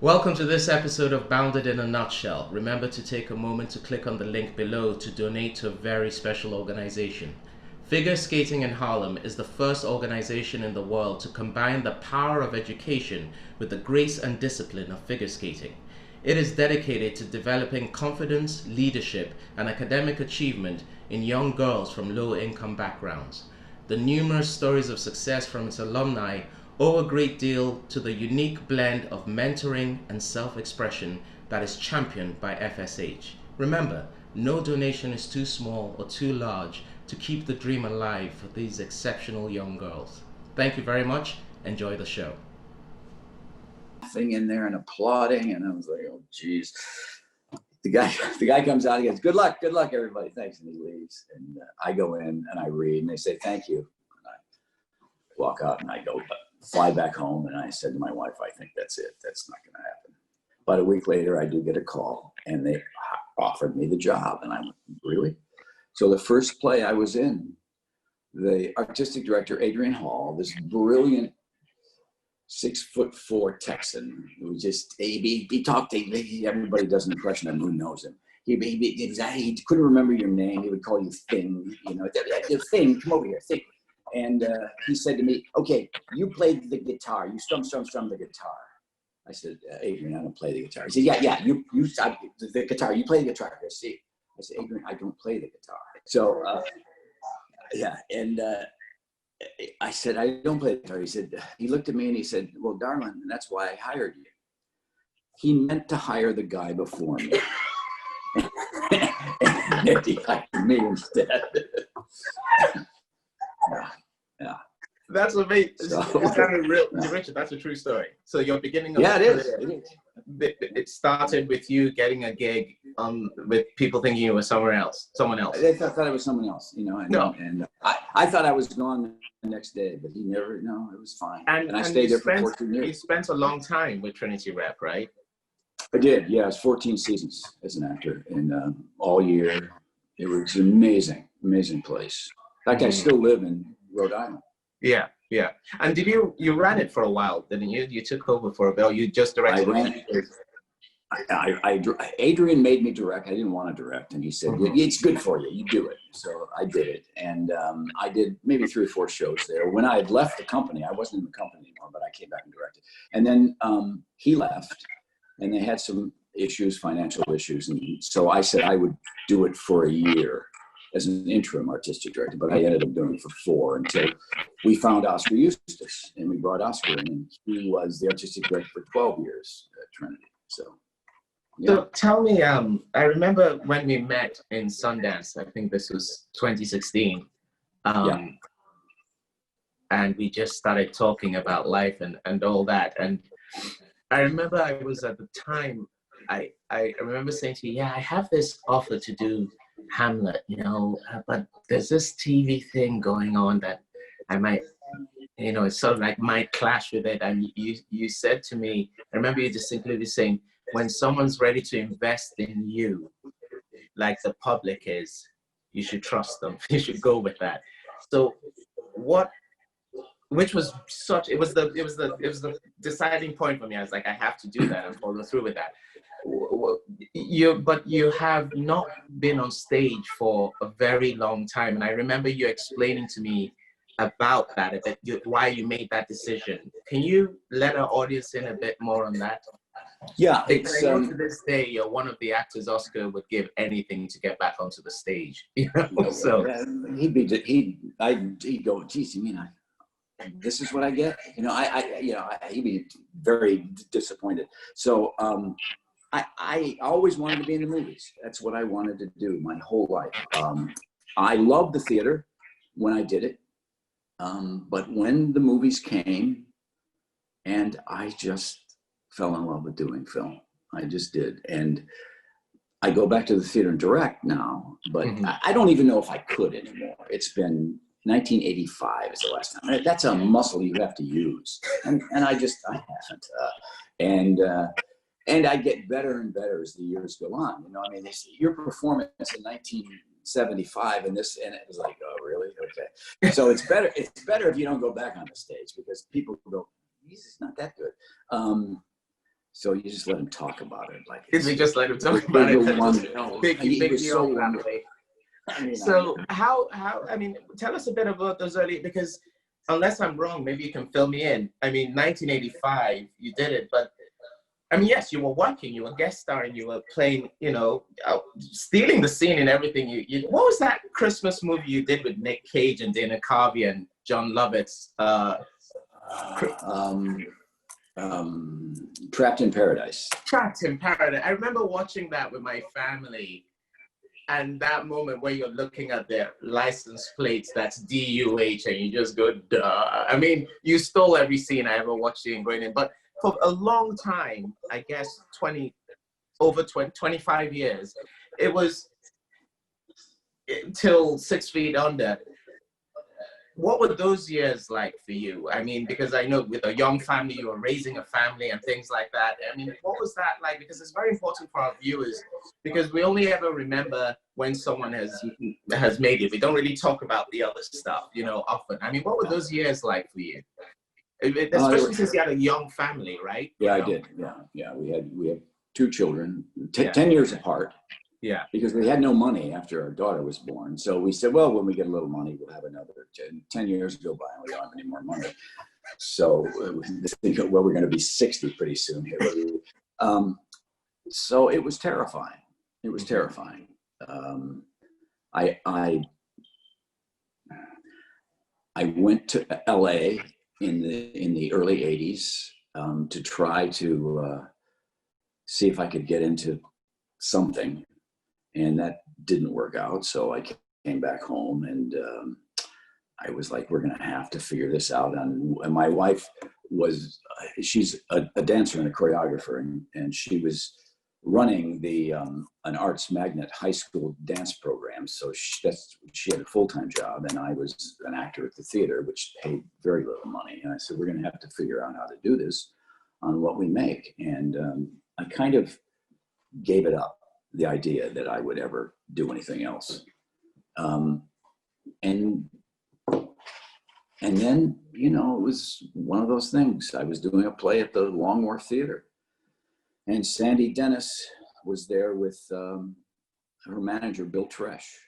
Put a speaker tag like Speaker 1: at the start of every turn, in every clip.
Speaker 1: Welcome to this episode of Bounded in a Nutshell. Remember to take a moment to click on the link below to donate to a very special organization. Figure Skating in Harlem is the first organization in the world to combine the power of education with the grace and discipline of figure skating. It is dedicated to developing confidence, leadership, and academic achievement in young girls from low-income backgrounds. The numerous stories of success from its alumni owe a great deal to the unique blend of mentoring and self-expression that is championed by FSH. Remember, no donation is too small or too large to keep the dream alive for these exceptional young girls. Thank you very much. Enjoy the show.
Speaker 2: Thing in there and applauding, and I was like, oh geez. The guy comes out, he goes, good luck everybody, thanks, and he leaves. And I go in and I read and they say thank you, and I walk out and I go fly back home, and I said to my wife, I think that's it, that's not going to happen. About a week later I do get a call and they offered me the job, and I went, really? So the first play I was in, the artistic director Adrian Hall, this brilliant 6'4" Texan who just he talked, everybody does an impression of him who knows him. He couldn't remember your name. He would call you Thing, Thing, come over here, Thing. And he said to me, okay, you played the guitar, you strum the guitar. I said, Adrian, I don't play the guitar. He said, yeah, you the guitar, you play the guitar. I said, Adrian, I don't play the guitar. So I said, I don't play the guitar. He said, he looked at me and he said, well, darling, that's why I hired you. He meant to hire the guy before me. And he hired me instead. Yeah.
Speaker 1: That's amazing.
Speaker 2: So,
Speaker 1: Richard, that's a true story. So your beginning of
Speaker 2: it is.
Speaker 1: It started with you getting a gig with people thinking you were someone else.
Speaker 2: They thought it was someone else, and I thought I was gone the next day, but it was fine. And I stayed there for 14 years.
Speaker 1: You spent a long time with Trinity Rep, right?
Speaker 2: I did, yeah. It was 14 seasons as an actor, and all year. It was an amazing place. In fact, I still live in Rhode Island.
Speaker 1: Yeah. And did you ran it for a while, didn't you? You took over for a bit. You just directed it.
Speaker 2: Adrian made me direct. I didn't want to direct, and he said, it's good for you. You do it. So I did it, and I did maybe 3 or 4 shows there. When I had left the company, I wasn't in the company anymore, but I came back and directed. And then he left, and they had some issues, financial issues, and so I said I would do it for a year as an interim artistic director, but I ended up doing it for 4 until we found Oscar Eustace, and we brought Oscar in, and he was the artistic director for 12 years at Trinity. So, yeah.
Speaker 1: So tell me, I remember when we met in Sundance, I think this was 2016, and we just started talking about life and all that. And I remember I was at the time, I remember saying to you, I have this offer to do Hamlet, but there's this TV thing going on that I might, it's sort of like might clash with it. And you said to me, I remember you distinctly saying, when someone's ready to invest in you, like the public is, you should trust them. You should go with that. So which was it was the deciding point for me. I was like, I have to do that and follow through with that. But you have not been on stage for a very long time, and I remember you explaining to me about that, why you made that decision. Can you let our audience in a bit more on that?
Speaker 2: Yeah,
Speaker 1: because I know to this day you're one of the actors Oscar would give anything to get back onto the stage. So he'd go, geez, you mean this is what I get? He'd be very disappointed. So I always wanted to be in the movies. That's what I wanted to do my whole life. I loved the theater when I did it. But when the movies came, and I just fell in love with doing film. I just did. And I go back to the theater and direct now, but I don't even know if I could anymore. It's been 1985 is the last time. That's a muscle you have to use. And I haven't. And I get better and better as the years go on. Your performance in 1975 and it was like, oh, really? Okay. So it's better if you don't go back on the stage, because people go, he's not that good.
Speaker 2: So you just let him talk about it. Like
Speaker 1: we just let him talk about it. Big
Speaker 2: so
Speaker 1: deal family. I mean, so how I mean, tell us a bit about those early, because unless I'm wrong, maybe you can fill me in. I mean, 1985, you did it, but I mean, yes, you were working, you were guest starring, you were playing, you know, stealing the scene and everything. What was that Christmas movie you did with Nick Cage and Dana Carvey and John Lovitz?
Speaker 2: Trapped in Paradise.
Speaker 1: Trapped in Paradise. I remember watching that with my family, and that moment where you're looking at their license plates, that's DUH, and you just go, duh. I mean, you stole every scene I ever watched you in growing in, but for a long time, I guess 25 years, it was till 6 Feet Under. What were those years like for you? I mean, because I know with a young family, you were raising a family and things like that. I mean, what was that like? Because it's very important for our viewers, because we only ever remember when someone has made it. We don't really talk about the other stuff, you know, often. I mean, what were those years like for you? Especially since you had a young family, right?
Speaker 2: Yeah, I did. Yeah. We had 2 children, 10 years apart.
Speaker 1: Yeah.
Speaker 2: Because we had no money after our daughter was born. So we said, well, when we get a little money, we'll have another 10 years go by and we don't have any more money. So well, we're going to be 60 pretty soon here. So it was terrifying. It was terrifying. I went to LA in the early 80s to try to see if I could get into something. And that didn't work out. So I came back home and I was like, we're going to have to figure this out. And my wife was, she's a dancer and a choreographer, and she was running an arts magnet high school dance program. So she had a full-time job, and I was an actor at the theater, which paid very little money. And I said, we're going to have to figure out how to do this on what we make. And I kind of gave it up, the idea that I would ever do anything else. And then, you know, it was one of those things. I was doing a play at the Long Wharf Theater, and Sandy Dennis was there with her manager, Bill Tresh.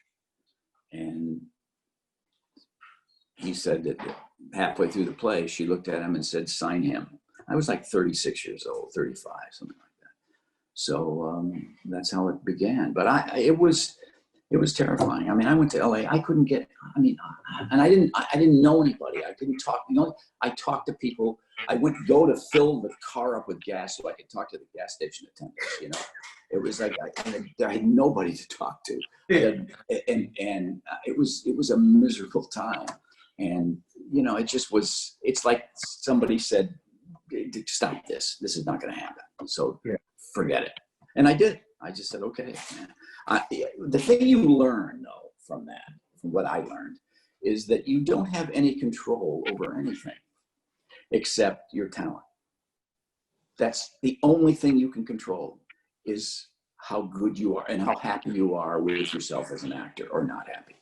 Speaker 2: And he said that halfway through the play, she looked at him and said, sign him. I was like 36 years old, 35, something like that. So that's how it began. But it was terrifying. I mean, I went to LA. I couldn't get. I mean, and I didn't know anybody. I couldn't talk. You know, I talked to people. I would go to fill the car up with gas so I could talk to the gas station attendants. You know, it was like I had nobody to talk to, and it was a miserable time. And you know, it just was. It's like somebody said, "Stop this. This is not going to happen." So. Yeah. Forget it. And I did. I just said, okay. The thing you learn, though, from what I learned, is that you don't have any control over anything except your talent. That's the only thing you can control, is how good you are and how happy you are with yourself as an actor, or not happy.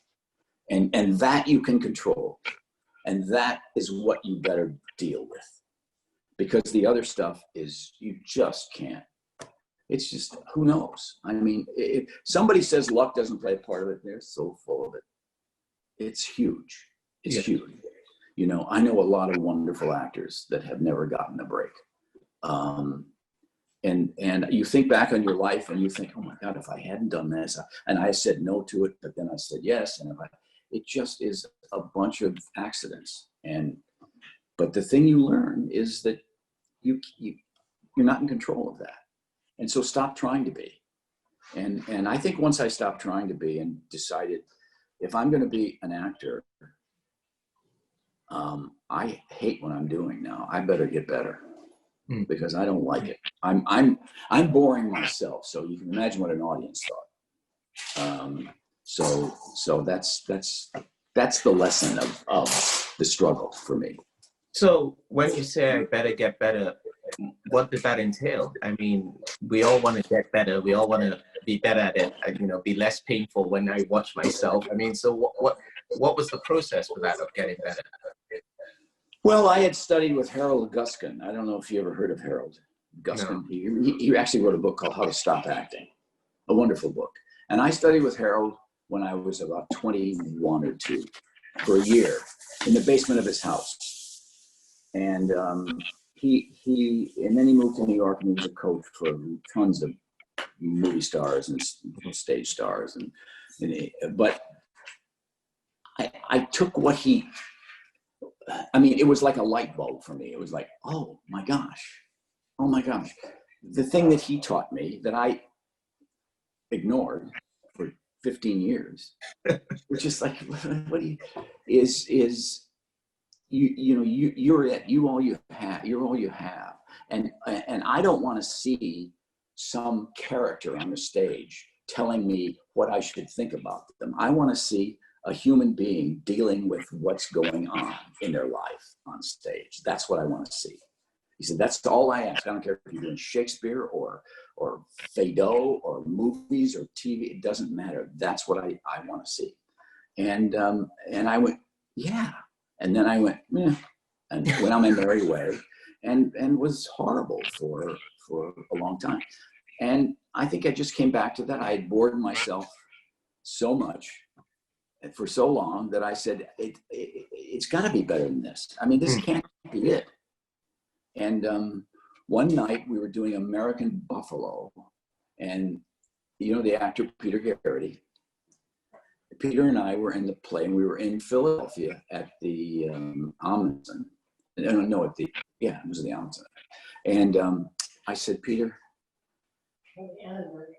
Speaker 2: And that you can control. And that is what you better deal with. Because the other stuff is, you just can't. It's just, who knows? I mean, if somebody says luck doesn't play a part of it, they're so full of it. It's huge. It's huge. You know, I know a lot of wonderful actors that have never gotten a break. And you think back on your life and you think, oh my God, if I hadn't done this, and I said no to it, but then I said yes. And it just is a bunch of accidents. But the thing you learn is that you're not in control of that. And so stop trying to be. And I think once I stopped trying to be and decided, if I'm going to be an actor, I hate what I'm doing now. I better get better because I don't like it. I'm boring myself. So you can imagine what an audience thought. So that's the lesson of the struggle for me.
Speaker 1: So when you say I better get better, what did that entail? I mean, we all want to get better. We all want to be better at it, and, you know, be less painful when I watch myself. I mean, so what was the process for that, of getting better?
Speaker 2: Well, I had studied with Harold Guskin. I don't know if you ever heard of Harold, Gusman.
Speaker 1: No.
Speaker 2: He actually wrote a book called How to Stop Acting, a wonderful book. And I studied with Harold when I was about 21 or 2 for a year in the basement of his house. And and then he moved to New York, and he was a coach for tons of movie stars and stage stars. But I took what it was like a light bulb for me. It was like, oh my gosh. The thing that he taught me that I ignored for 15 years, which is like, what do you, you're it, you're all you have. And I don't want to see some character on the stage telling me what I should think about them. I want to see a human being dealing with what's going on in their life on stage. That's what I want to see. He said, that's all I ask. I don't care if you're doing Shakespeare or Feydeau or movies or TV. It doesn't matter. That's what I want to see. And I went, yeah. And then I went, yeah. And went on my merry way and was horrible for a long time. And I think I just came back to that. I had bored myself so much for so long that I said, it's got to be better than this. I mean, this can't be it. And one night we were doing American Buffalo, and the actor Peter Garrity. Peter and I were in the play, and we were in Philadelphia at the Amundsen. No, it was the Amundsen. And I said, Peter.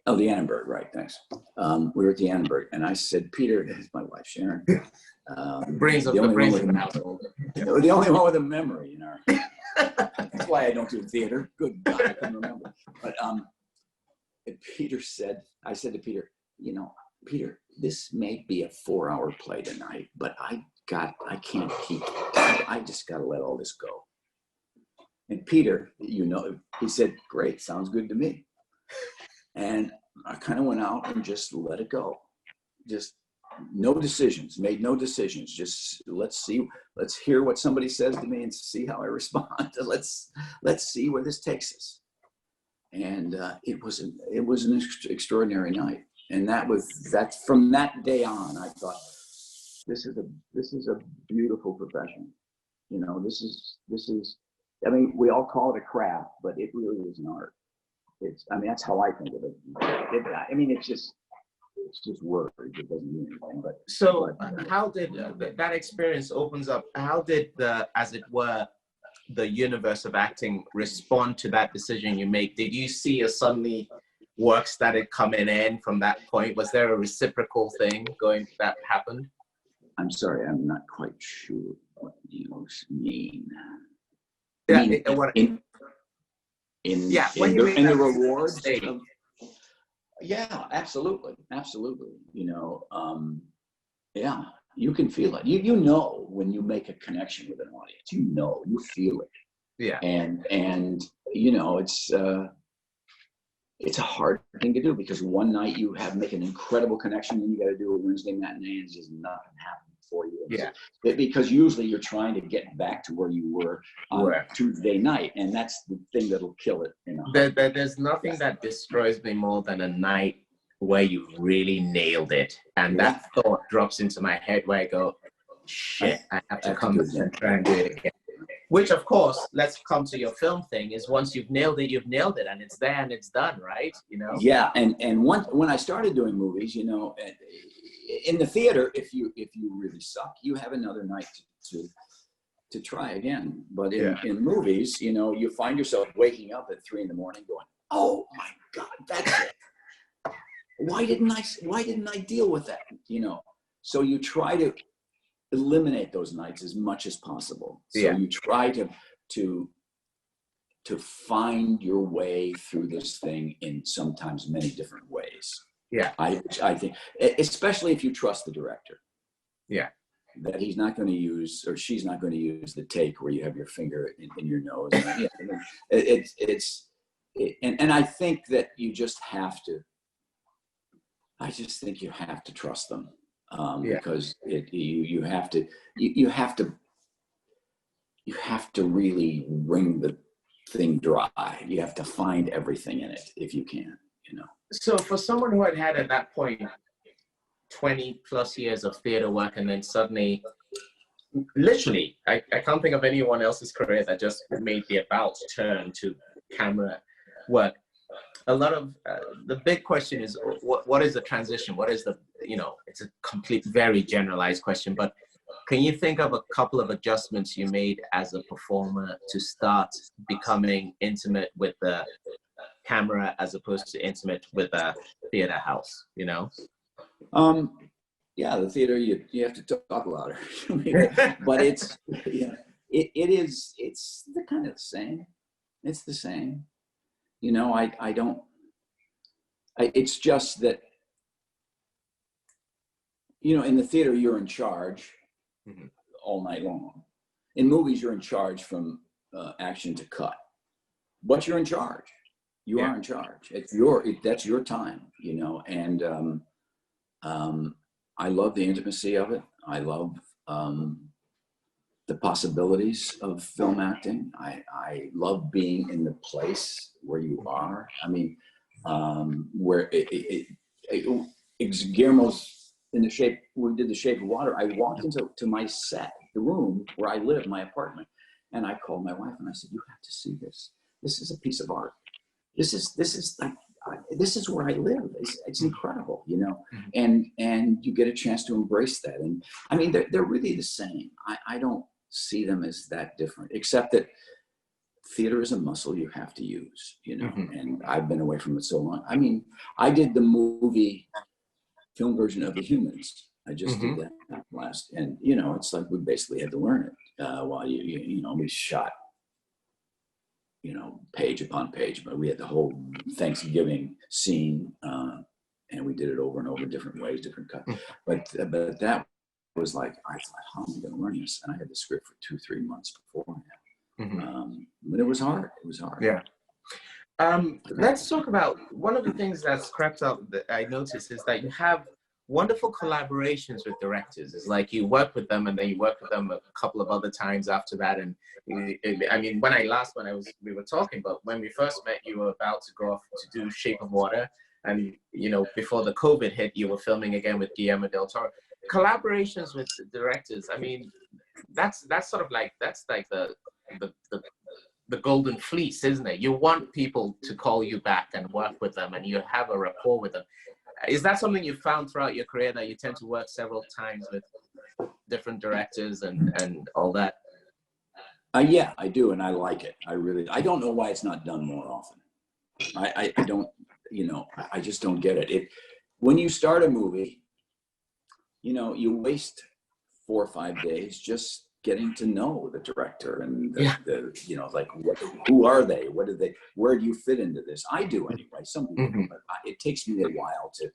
Speaker 2: Oh, the Annenberg, right, thanks. We were at the Annenberg, and I said, Peter, it's my wife, Sharon.
Speaker 1: The
Speaker 2: only one with a memory, That's why I don't do theater. Good God, I couldn't remember. But I said to Peter, Peter, this may be a 4-hour play tonight, but I can't keep, I just got to let all this go. And Peter, he said, great, sounds good to me. And I kind of went out and just let it go. Just made no decisions. Just let's hear what somebody says to me and see how I respond. Let's see where this takes us. And it was an extraordinary night. And from that day on, I thought, this is a beautiful profession. This is, we all call it a craft, but it really is an art. That's how I think of it. It's just words. It doesn't mean anything.
Speaker 1: How did that experience opens up? How did as it were, the universe of acting respond to that decision you make? Did you see suddenly work started coming in from that point? Was there a reciprocal thing that happened?
Speaker 2: I'm sorry, I'm not quite sure what you mean. In the rewards. Yeah, absolutely. Yeah, you can feel it. You know when you make a connection with an audience. You feel it.
Speaker 1: Yeah.
Speaker 2: And it's a hard thing to do because one night you make an incredible connection, and you got to do a Wednesday matinee, and just nothing happened for you.
Speaker 1: Yeah.
Speaker 2: Because usually you're trying to get back to where you were on Tuesday night, and that's the thing that'll kill it.
Speaker 1: There's nothing that destroys me more than a night where you really nailed it, and that thought drops into my head where I go, shit, I have to come and try and do it again. Which, of course, let's come to your film thing, is once you've nailed it, and it's there and it's done, right?
Speaker 2: Yeah, and when I started doing movies, in the theater, if you really suck, you have another night to try again. But in movies, you find yourself waking up at 3 a.m. going, oh my God, that's it. Why didn't I deal with that? So you try to eliminate those nights as much as possible. So you try to find your way through this thing in sometimes many different ways.
Speaker 1: Yeah.
Speaker 2: I think, especially if you trust the director. Yeah. That he's not going to use, or she's not going to use the take where you have your finger in your nose. And I think that you just have to, you have to trust them. Because you have to really wring thing dry. You have to find everything in it if you can, you know.
Speaker 1: So for someone who had at that point 20 plus years of theater work, and then suddenly, literally, I can't think of anyone else's career that just made the about turn to camera work. A lot of the big question is, what is the transition? What is the, it's a complete, very generalized question, but can you think of a couple of adjustments you made as a performer to start becoming intimate with the camera as opposed to intimate with a theater house,
Speaker 2: Yeah, the theater, you have to talk louder. But it's the kind of the same. It's the same. It's just that, in the theater, you're in charge all night long. In movies, you're in charge from action to cut, but you're in charge. You are in charge. That's your time, and I love the intimacy of it. I love the possibilities of film acting. I love being in the place where you are. I mean, where Guillermo's in the Shape, we did The Shape of Water. I walked into my set, the room where I live, my apartment, and I called my wife and I said, "You have to see this. This is a piece of art. This is like, this is where I live. It's incredible, and you get a chance to embrace that. And I mean, they're really the same. I don't see them as that different, except that theater is a muscle you have to use, and I've been away from it so long. I mean, I did the movie film version of The Humans. I just did that last, and it's like we basically had to learn it while we shot, page upon page, but we had the whole Thanksgiving scene, and we did it over and over, different ways, different cuts. But that was like, I thought, how am I going to learn this? And I had the script for 2-3 months beforehand. But it was hard. It was hard.
Speaker 1: Yeah. Let's talk about one of the things that's crept up that I noticed is that you have wonderful collaborations with directors. It's like you work with them and then you work with them a couple of other times after that. And I mean, we were talking, but when we first met, you were about to go off to do Shape of Water. And, before the COVID hit, you were filming again with Guillermo del Toro. Collaborations with the directors, I mean, that's sort of like, that's like the golden fleece, isn't it? You want people to call you back and work with them and you have a rapport with them. Is that something you found throughout your career, that you tend to work several times with different directors and all that?
Speaker 2: Yeah, I do, and I like it. I don't know why it's not done more often. I don't, I just don't get it. When you start a movie, you waste 4 or 5 days just getting to know the director and like who are they? Where do you fit into this? I do anyway. Some people do, but it takes me a while to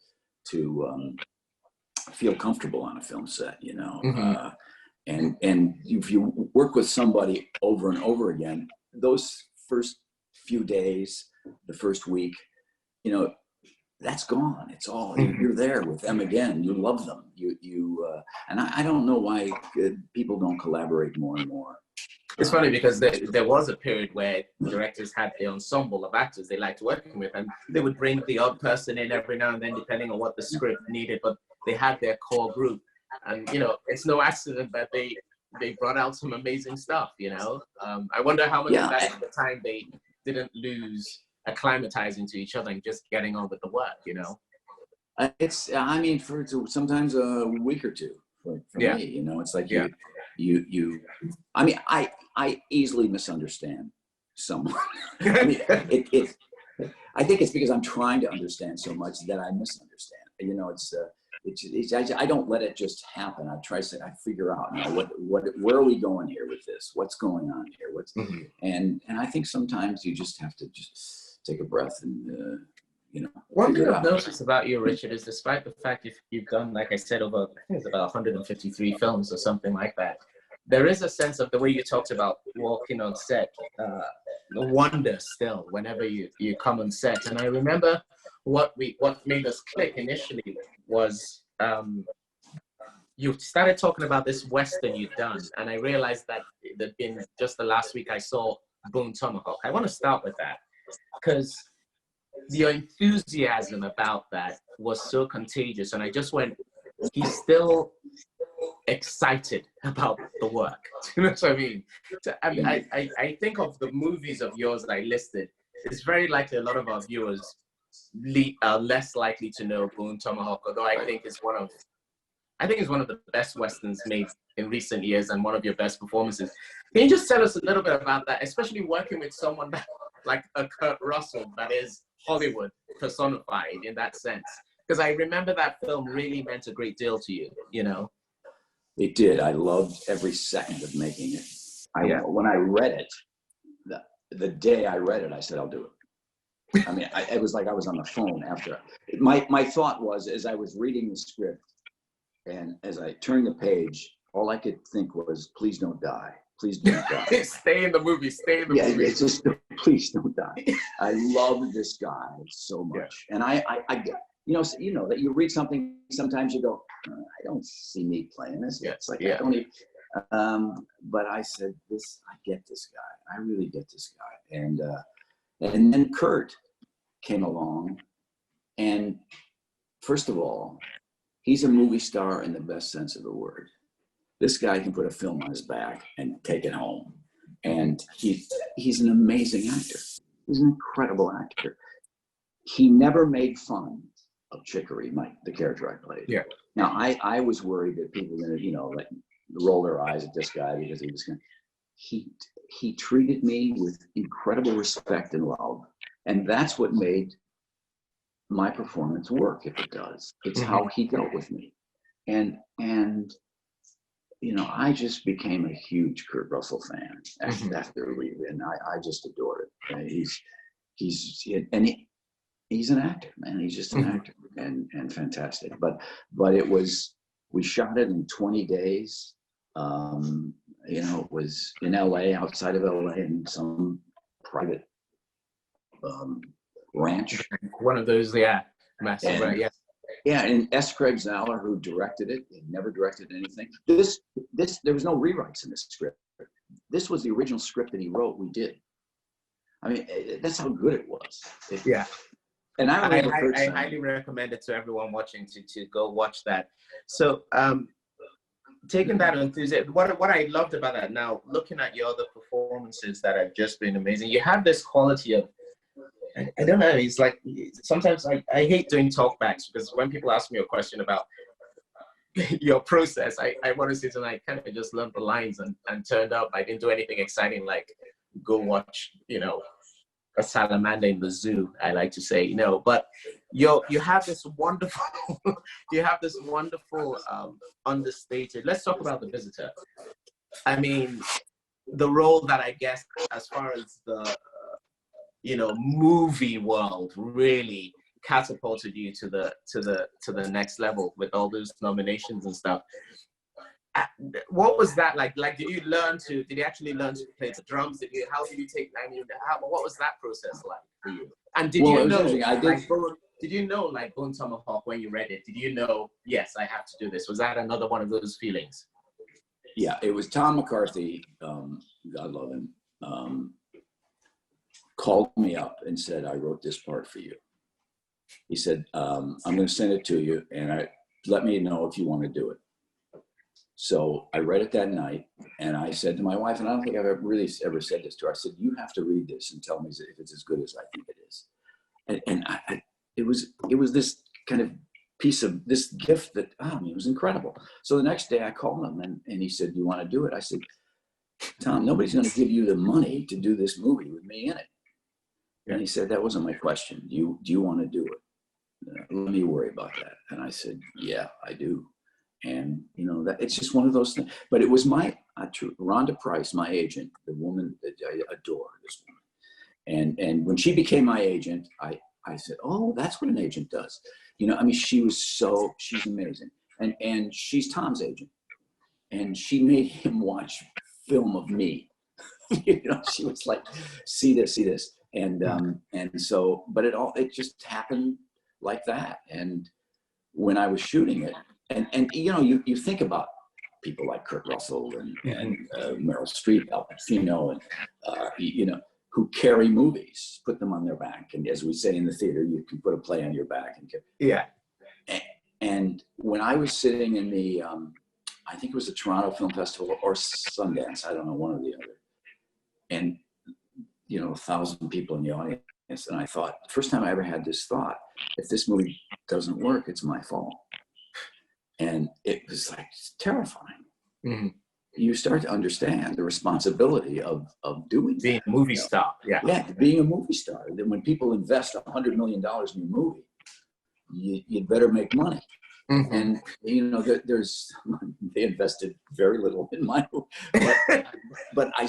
Speaker 2: feel comfortable on a film set, and if you work with somebody over and over again, those first few days, the first week, that's gone. It's all, you're there with them again. You love them. And I don't know why people don't collaborate more and more.
Speaker 1: It's funny because there was a period where directors had the ensemble of actors they liked working with, and they would bring the odd person in every now and then, depending on what the script needed, but they had their core group. And, it's no accident that they brought out some amazing stuff, I wonder how much of that at the time they didn't lose acclimatizing to each other and just getting on with the work,
Speaker 2: It's, I mean, for sometimes a week or two for me, it's like I mean, I easily misunderstand someone. I mean, I think it's because I'm trying to understand so much that I misunderstand. I don't let it just happen. I figure out, where are we going here with this? What's going on here? And I think sometimes you just have to take a breath and,
Speaker 1: One thing I've noticed about you, Richard, is despite the fact you've done, like I said, I think it's about 153 films or something like that, there is a sense of the way you talked about walking on set, the wonder still whenever you come on set. And I remember what made us click initially was you started talking about this Western you'd done, and I realized that in just the last week I saw Bone Tomahawk. I want to start with that because your enthusiasm about that was so contagious, and I just went, he's still excited about the work. You know what I mean? So, I think of the movies of yours that I listed. It's very likely a lot of our viewers are less likely to know Bone Tomahawk, although I think it's one of the best westerns made in recent years and one of your best performances. Can you just tell us a little bit about that, especially working with someone like a Kurt Russell that is Hollywood personified in that sense? Because I remember that film really meant a great deal to you, you know?
Speaker 2: It did. I loved every second of making it. When I read it, the day I read it, I said, I'll do it. I mean, it was like I was on the phone after. My thought was, as I was reading the script, and as I turned the page, all I could think was, please don't die. Please don't die.
Speaker 1: Stay in the movie. Stay in the movie.
Speaker 2: Yeah, it's just, please don't die. I love this guy so much. Yeah. And I you know that you read something, sometimes you go, I don't see me playing this. Yeah. It's like, I don't even, but I said, I get this guy. I really get this guy. And then Kurt came along, and first of all, he's a movie star in the best sense of the word. This guy can put a film on his back and take it home. And he's an amazing actor. He's an incredible actor. He never made fun of Chicory, the character I played. Yeah. Now, I was worried that people were gonna, like roll their eyes at this guy because he was he treated me with incredible respect and love. And that's what made my performance work, if it does. It's how he dealt with me. And I just became a huge Kurt Russell fan after leaving, and I just adored it. He's an actor, man. He's just an actor and fantastic. But we shot it in 20 days. It was in LA, outside of LA, in some private ranch.
Speaker 1: One of those, massive, right? Yeah.
Speaker 2: Yeah, and S. Craig Zahler, who directed it, he never directed anything. There was no rewrites in this script. This was the original script that he wrote. We did. I mean, that's how good it was. Yeah. And I
Speaker 1: highly recommend it to everyone watching to go watch that. So, taking that enthusiasm, what I loved about that, now looking at your other performances that have just been amazing, you have this quality of, I don't know, it's like, sometimes I hate doing talkbacks because when people ask me a question about your process, I want to sit and I kind of just learned the lines and turned up. I didn't do anything exciting like go watch, a salamander in the zoo, I like to say, but you have this wonderful, understated, let's talk about The Visitor. I mean, the role that I guess, as far as the, movie world really catapulted you to the next level with all those nominations and stuff. What was that like? Like, did you actually learn to play the drums? How did you take, what was that process like for you? And did you know, like Bone Tomahawk, when you read it, did you know, yes, I have to do this? Was that another one of those feelings?
Speaker 2: Yeah, it was Tom McCarthy, God love him, called me up and said, I wrote this part for you. He said, I'm going to send it to you, and let me know if you want to do it. So I read it that night, and I said to my wife, and I don't think I've ever said this to her, I said, you have to read this and tell me if it's as good as I think it is. And it was this kind of piece of this gift that, it was incredible. So the next day I called him, and he said, do you want to do it? I said, Tom, nobody's going to give you the money to do this movie with me in it. And he said, that wasn't my question. Do you want to do it? Let me worry about that. And I said, yeah, I do. And, that it's just one of those things. But it was Rhonda Price, my agent, the woman that I adore, this woman. And when she became my agent, I said, oh, that's what an agent does. She's amazing. And she's Tom's agent. And she made him watch film of me. She was like, see this. And so, but it just happened like that. And when I was shooting it, and you think about people like Kurt Russell and Meryl Streep, Al Pacino, and you know, who carry movies, put them on their back. And as we say in the theater, you can put a play on your back. And when I was sitting in the, I think it was the Toronto Film Festival or Sundance, I don't know, one or the other, and you know, 1,000 people in the audience, and I thought, first time I ever had this thought, if this movie doesn't work, it's my fault. And it was like terrifying.
Speaker 3: Mm-hmm.
Speaker 2: You start to understand the responsibility of doing
Speaker 3: being a movie star.
Speaker 2: Yeah, being a movie star. Then when people invest $100 million in your movie, you'd better make money.
Speaker 3: Mm-hmm.
Speaker 2: And you know, they invested very little in my movie, but I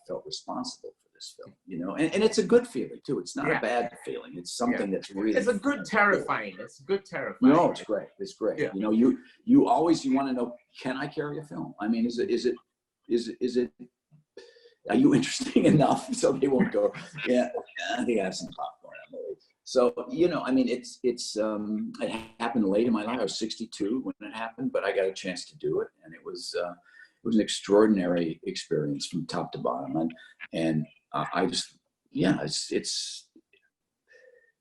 Speaker 2: felt responsible for this film, you know, and it's a good feeling too. It's not a bad feeling. It's something that's really.
Speaker 3: It's a good terrifying. It's good terrifying.
Speaker 2: No, it's great. It's great.
Speaker 3: Yeah.
Speaker 2: You know, you always want to know, can I carry a film? I mean, is it? Are you interesting enough so they won't go? Yeah, I think I have some popcorn. So you know, I mean, it happened late in my life. I was 62 when it happened, but I got a chance to do it, and it was an extraordinary experience from top to bottom, and I just,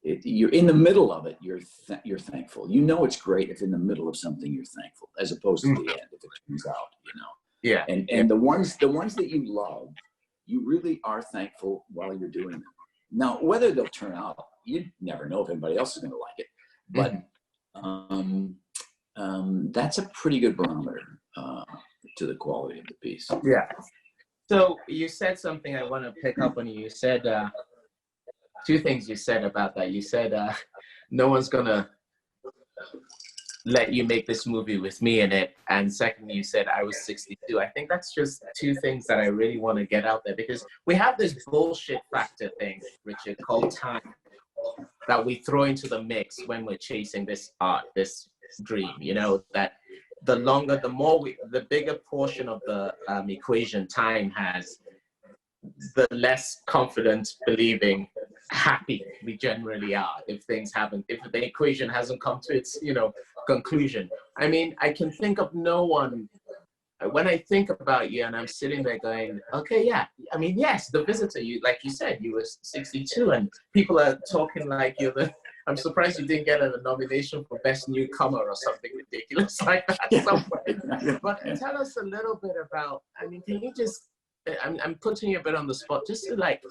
Speaker 2: you're in the middle of it. You're thankful. You know, it's great if in the middle of something you're thankful, as opposed to the end if it turns out, you know.
Speaker 3: Yeah.
Speaker 2: And the ones that you love, you really are thankful while you're doing them. Now, whether they'll turn out, you never know if anybody else is going to like it, but that's a pretty good barometer to the quality of the piece.
Speaker 3: Yeah. So you said something I want to pick up on. You said two things you said about that. You said no one's going to let you make this movie with me in it. And secondly, you said I was 62. I think that's just two things that I really want to get out there, because we have this bullshit factor thing, Richard, called time, that we throw into the mix when we're chasing this art, this dream, you know, that the bigger portion of the equation time has, the less confident, believing, happy we generally are if the equation hasn't come to its, you know, conclusion. I mean, I can think of no one, when I think about you and I'm sitting there going, okay, yeah, I mean, yes, The Visitor, you, like you said, you were 62 and people are talking like I'm surprised you didn't get a nomination for Best Newcomer or something ridiculous like that somewhere. But tell us a little bit about, I mean, can you just, I'm putting you a bit on the spot, just to like,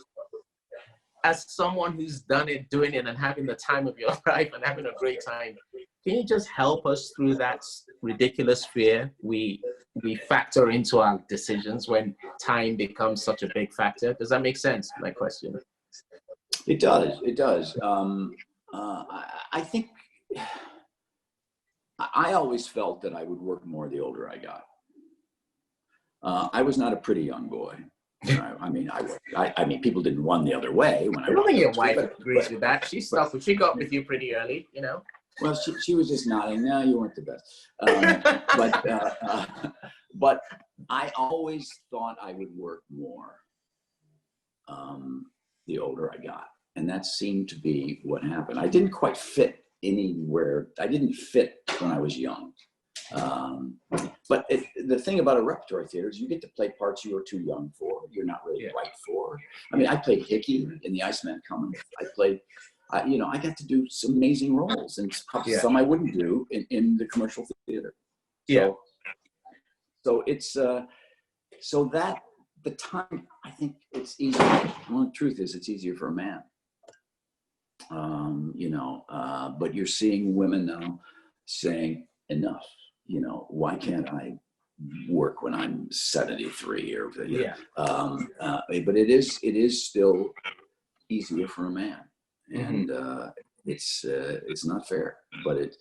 Speaker 3: as someone who's doing it and having the time of your life and having a great time, can you just help us through that ridiculous fear we factor into our decisions when time becomes such a big factor? Does that make sense, my question?
Speaker 2: It does. I think I always felt that I would work more the older I got. I was not a pretty young boy. I mean, people didn't run the other way when I
Speaker 3: don't think your wife agrees with that. She got with you pretty early, you know.
Speaker 2: Well, she was just nodding. No, you weren't the best. But I always thought I would work more the older I got, and that seemed to be what happened. I didn't quite fit anywhere. I didn't fit when I was young. But the thing about a repertory theater is you get to play parts you were too young for, you're not really right for. I mean, I played Hickey in The Iceman Coming. I played, you know, I got to do some amazing roles, and probably some I wouldn't do in the commercial theater. So it's, so that the time, I think it's easier. Well, the truth is it's easier for a man. You know, but you're seeing women now saying, enough. You know, why can't I work when I'm 73 or but it is still easier for a man, and it's not fair, but it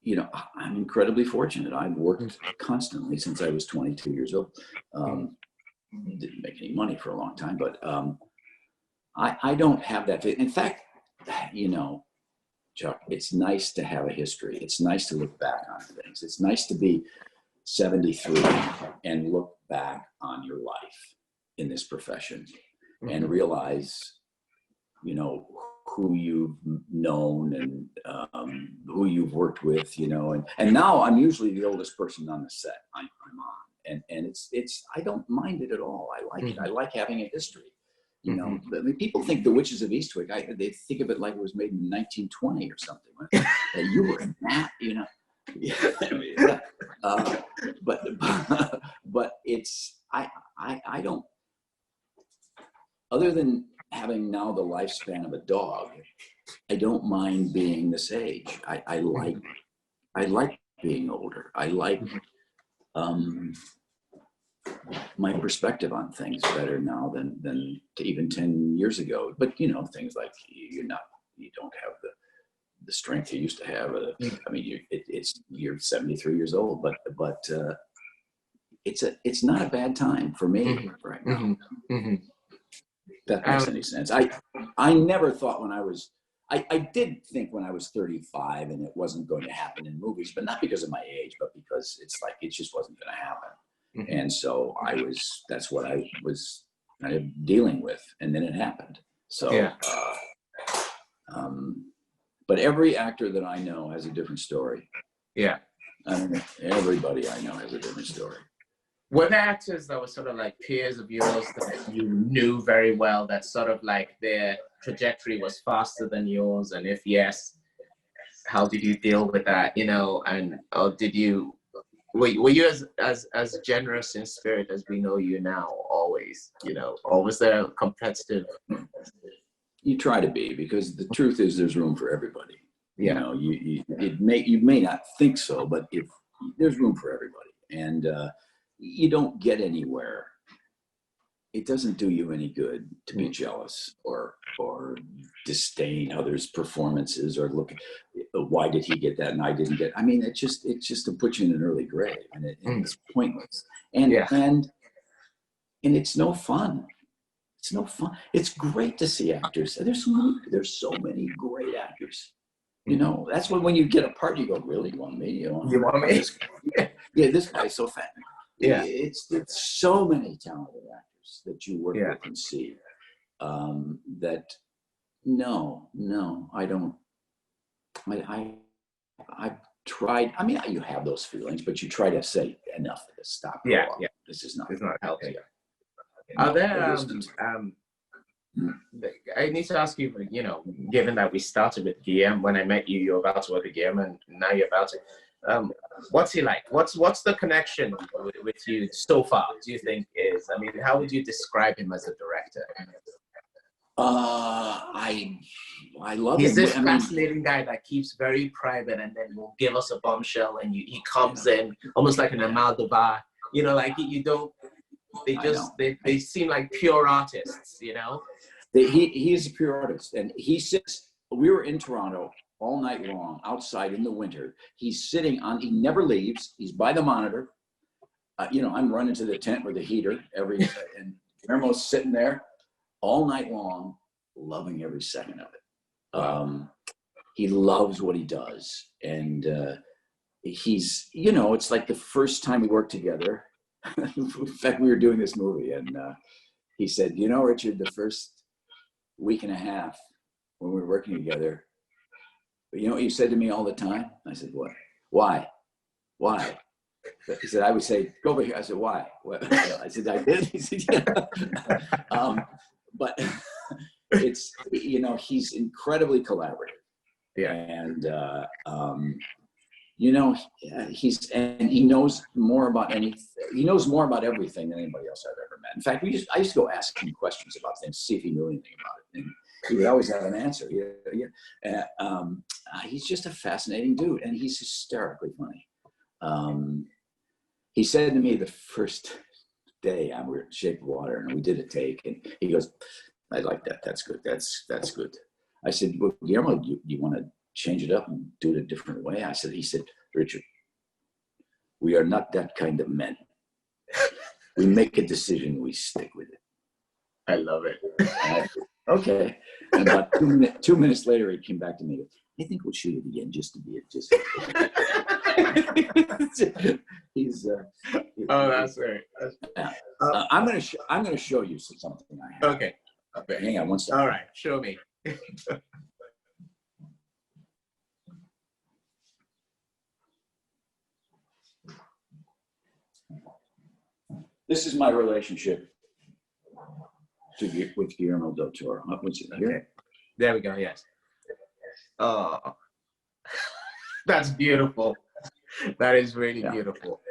Speaker 2: you know, I'm incredibly fortunate. I've worked constantly since I was 22 years old. Didn't make any money for a long time, but I don't have that. In fact, you know, Chuck, it's nice to have a history. It's nice to look back on things. It's nice to be 73 and look back on your life in this profession and realize, you know, who you've known and who you've worked with, you know, and now I'm usually the oldest person on the set I'm on, and it's I don't mind it at all. I like it. I like having a history. You know, I mean, people think The Witches of Eastwick, they think of it like it was made in 1920 or something. That you were in that, you know. Yeah, I mean, but it's I don't, other than having now the lifespan of a dog, I don't mind being this age. I like being older. I like my perspective on things better now than even 10 years ago. But you know, things like you don't have the strength you used to have. I mean, you're 73 years old, but it's not a bad time for me right now. If that makes any sense. I never thought when I was, I did think when I was 35 and it wasn't going to happen in movies, but not because of my age, but because it's like, it just wasn't going to happen. And so that's what I was kind of dealing with. And then it happened. So, yeah. But every actor that I know has a different story. Yeah. I mean, everybody I know has a different story.
Speaker 3: Were there actors that were sort of like peers of yours that you knew very well, that sort of like their trajectory was faster than yours? And if yes, how did you deal with that? You know, and or did you, were you as generous in spirit as we know you now always, you know, or was there a competitive?
Speaker 2: You try to be, because the truth is there's room for everybody. You know, you may not think so, but if there's room for everybody, and you don't get anywhere. It doesn't do you any good to be jealous or disdain others' performances or look, why did he get that and I didn't get. I mean, it's just to put you in an early grave, and it's pointless. And it's no fun. It's no fun. It's great to see actors. There's so many great actors. You know, that's when you get a part, you go, really, you want me? You want me? Yeah, this guy's so fat. Yeah, it's so many talented actors that you work with and see. That no, I don't. I've tried. I mean, you have those feelings, but you try to say enough of this. Stop. Yeah. This is not. It's not healthy.
Speaker 3: Are there? I need to ask you. You know, given that we started with Guillaume, when I met you, you're about to work with Guillaume, and now you're about to. What's he like? What's the connection with you so far? Do you think is? I mean, how would you describe him as a director?
Speaker 2: I love him.
Speaker 3: He's this fascinating guy that keeps very private, and then will give us a bombshell, and he comes in almost like an Almodovar. You know, like you don't. They seem like pure artists. You know.
Speaker 2: He is a pure artist, and he sits. We were in Toronto all night long, outside in the winter. He's sitting on. He never leaves. He's by the monitor. You know, I'm running to the tent with the heater and Guillermo's sitting there all night long, loving every second of it. He loves what he does, and he's. You know, it's like the first time we worked together. In fact, we were doing this movie, and he said, "You know, Richard, the first week and a half when we were working together, you know what you said to me all the time?" I said, "What? Why? Why?" He said, "I would say, go over here." I said, "Why?" What? I said, "I did." He said, "Yeah." But it's, you know, he's incredibly collaborative. Yeah. And, you know, he knows more about anything. He knows more about everything than anybody else I've ever met. In fact, I used to go ask him questions about things, see if he knew anything about it. And he would always have an answer. He's just a fascinating dude, and he's hysterically funny. He said to me the first day we were at Shape of Water, and we did a take, and he goes, "I like that. That's good. That's good." I said, "Well, Guillermo, you want to change it up and do it a different way?" He said, "Richard, we are not that kind of men. We make a decision, we stick with it."
Speaker 3: I love it.
Speaker 2: Okay. And about 2 minutes later, he came back to me. "I think we'll shoot it again just to be it." He's.
Speaker 3: Oh, that's great.
Speaker 2: I'm gonna show you something I have.
Speaker 3: Okay.
Speaker 2: Hang on one second.
Speaker 3: All right, show me.
Speaker 2: This is my relationship with Guillermo del Toro. What's it here?
Speaker 3: Okay. There we go. Yes. Oh, that's beautiful. That is really beautiful.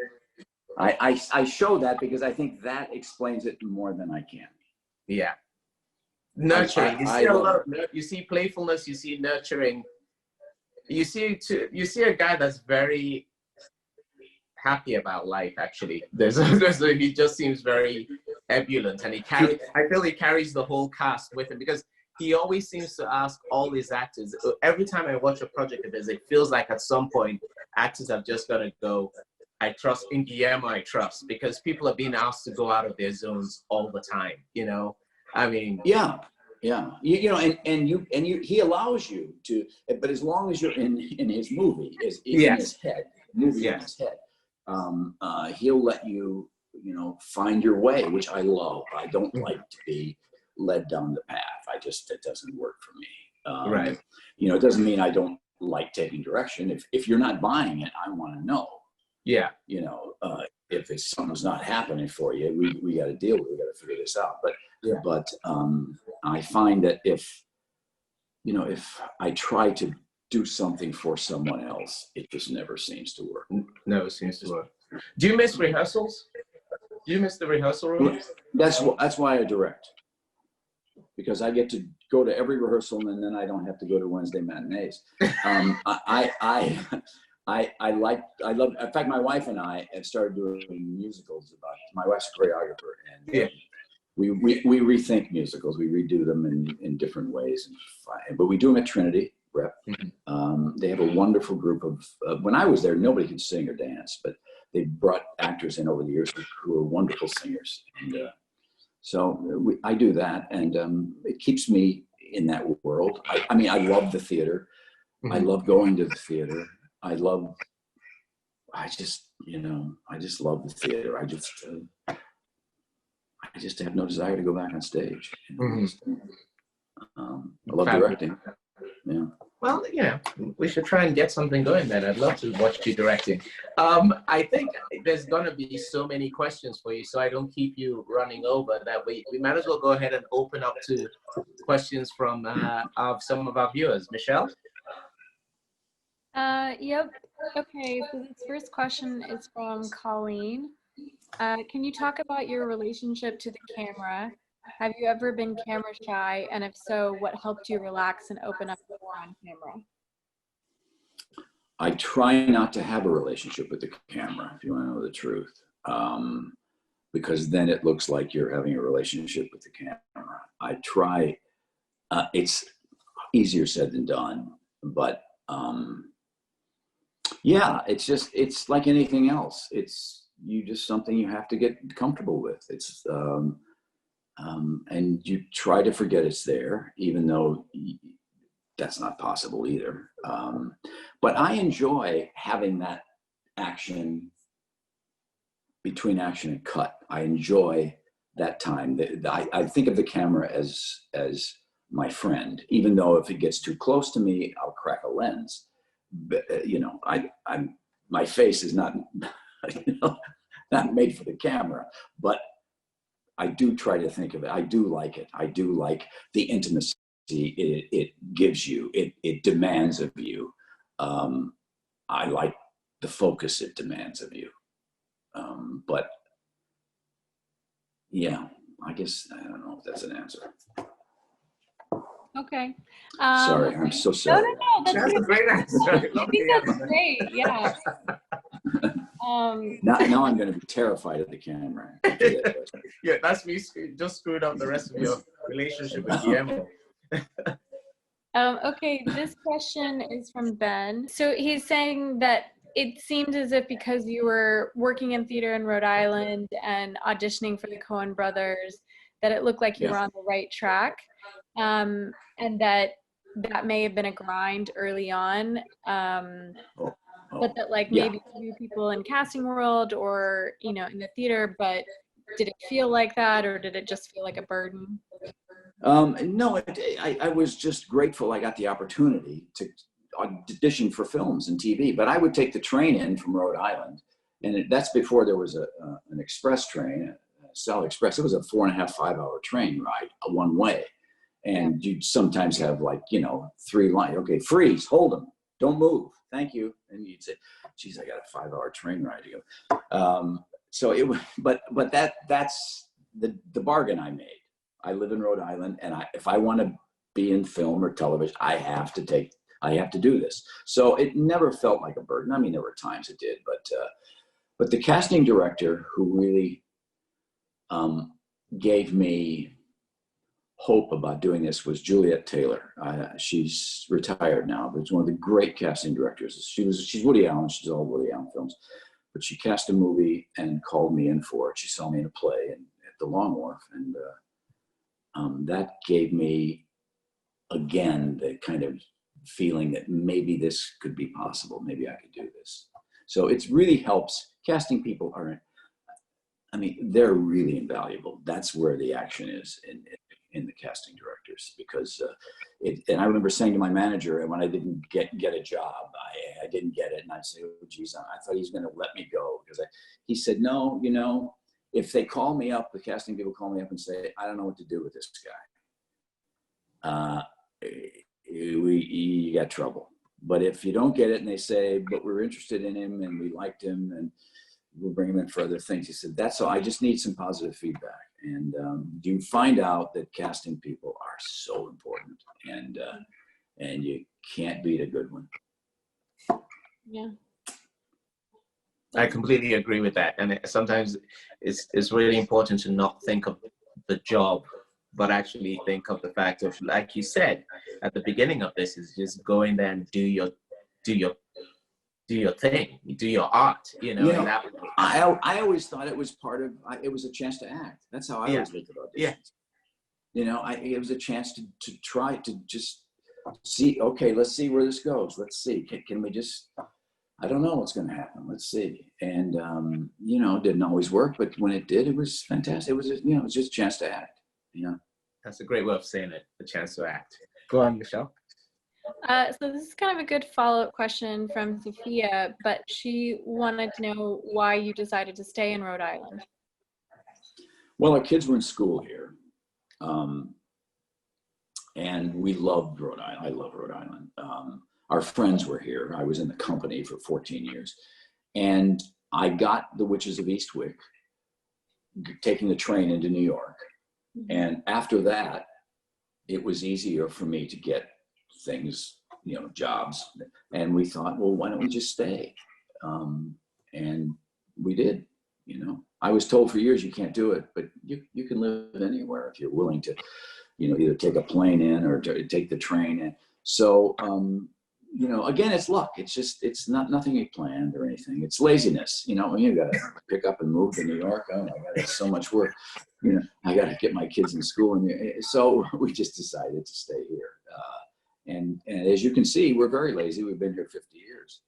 Speaker 2: I show that because I think that explains it more than I can.
Speaker 3: Yeah. Nurturing. You see playfulness. You see nurturing. You see a guy that's very happy about life. Actually, he just seems very ebullient, and I feel he carries the whole cast with him, because he always seems to ask all his actors. Every time I watch a project of his, it feels like at some point actors have just got to go, I trust in Guillermo, I trust, because people are being asked to go out of their zones all the time. I mean,
Speaker 2: yeah. He allows you to, but as long as you're in his movie, in his head, in his head, he'll let you, find your way, which I love. I don't like to be led down the path. It doesn't work for me.
Speaker 3: Right.
Speaker 2: It doesn't mean I don't like taking direction. If you're not buying it, I want to know.
Speaker 3: Yeah.
Speaker 2: If something's not happening for you, we got to deal with it. We got to figure this out. But I find that if I try to do something for someone else, it just never seems to work.
Speaker 3: No, it seems to work. Do you miss rehearsals? Do you miss the rehearsal room?
Speaker 2: That's why I direct, because I get to go to every rehearsal and then I don't have to go to Wednesday matinees. I love. In fact, my wife and I have started doing musicals. My wife's a choreographer, and we rethink musicals. We redo them in different ways, but we do them at Trinity Rep. They have a wonderful group of. When I was there, nobody could sing or dance, but they brought actors in over the years who are wonderful singers, and so I do that, and it keeps me in that world. I mean, I love the theater. I love going to the theater. I just love the theater. I just have no desire to go back on stage. I love directing. Yeah.
Speaker 3: Well, we should try and get something going then. I'd love to watch you directing. I think there's gonna be so many questions for you, so I don't keep you running over. That we might as well go ahead and open up to questions from of some of our viewers. Michelle?
Speaker 4: Yep. Okay, so this first question is from Colleen. Can you talk about your relationship to the camera? Have you ever been camera shy? And if so, what helped you relax and open up more on camera?
Speaker 2: I try not to have a relationship with the camera, if you want to know the truth, because then it looks like you're having a relationship with the camera. I try, it's easier said than done, but it's like anything else. It's something you have to get comfortable with. It's and you try to forget it's there, even though that's not possible either. But I enjoy having that action between action and cut. I enjoy that time. I think of the camera as my friend, even though if it gets too close to me, I'll crack a lens. But, my face is not, not made for the camera, but I do try to think of it. I do like it. I do like the intimacy it gives you. It demands of you. I like the focus it demands of you. But yeah, I guess, I don't know if that's an answer.
Speaker 4: Okay.
Speaker 2: Sorry, I'm so sorry.
Speaker 4: No,
Speaker 3: That's a great answer.
Speaker 4: I think that's great. Yeah.
Speaker 2: Now I'm going to be terrified of the camera.
Speaker 3: Yeah, that's me. Just screwed up the rest of your relationship with Guillermo.
Speaker 4: Okay, this question is from Ben. So he's saying that it seemed as if because you were working in theater in Rhode Island and auditioning for the Coen brothers, that it looked like you were on the right track. And that may have been a grind early on, but that maybe few people in casting world or in the theater. But did it feel like that, or did it just feel like a burden?
Speaker 2: No, I was just grateful I got the opportunity to audition for films and TV. But I would take the train in from Rhode Island, and that's before there was an express train, Solid Express. It was a 4.5, 5-hour train ride, one way. And you'd sometimes have like, 3 lines. Okay, freeze, hold them, don't move, thank you. And you'd say, geez, I got a 5-hour train ride to go. So it was, but that's the bargain I made. I live in Rhode Island, and if I want to be in film or television, I have to do this. So it never felt like a burden. I mean, there were times it did, but the casting director who really gave me hope about doing this was Juliet Taylor. She's retired now, but it's one of the great casting directors. She's Woody Allen. She's all Woody Allen films, but she cast a movie and called me in for it. She saw me in a play at the Long Wharf, and that gave me again the kind of feeling that maybe this could be possible. Maybe I could do this. So it really helps. Casting people they're really invaluable. That's where the action is in the casting directors, because and I remember saying to my manager, and when I didn't get a job, I didn't get it, and I'd say, oh geez, I thought he was going to let me go, because he said, no, if they call me up, the casting people call me up and say, I don't know what to do with this guy, you got trouble. But if you don't get it and they say, but we're interested in him and we liked him and we'll bring him in for other things, he said, that's all, I just need some positive feedback. And you find out that casting people are so important, and you can't beat a good one.
Speaker 4: Yeah.
Speaker 3: I completely agree with that. And sometimes it's really important to not think of the job, but actually think of the fact of, like you said at the beginning of this, is just go in there and do your thing, do your art, that way.
Speaker 2: I always thought it was it was a chance to act. That's how I always looked at auditions. Yeah. It was a chance to try to just see, okay, let's see where this goes. Let's see, can we just, I don't know what's going to happen. Let's see. And, it didn't always work, but when it did, it was fantastic. It was, it was just a chance to act,
Speaker 3: That's a great way of saying it, the chance to act. Go on, Michelle.
Speaker 4: So this is kind of a good follow-up question from Sophia, but she wanted to know why you decided to stay in Rhode Island.
Speaker 2: Well, our kids were in school here, and we loved Rhode Island. I love Rhode Island. Our friends were here. I was in the company for 14 years, and I got The Witches of Eastwick, taking the train into New York. And after that, it was easier for me to get things, jobs. And we thought, well, why don't we just stay? And we did. I was told for years you can't do it, but you can live anywhere if you're willing to, either take a plane in or take the train in. So, again, it's luck. It's not nothing you planned or anything. It's laziness. When you got to pick up and move to New York. Oh my God, it's so much work. I got to get my kids in school, and so we just decided to stay here. And as you can see, we're very lazy. We've been here 50 years.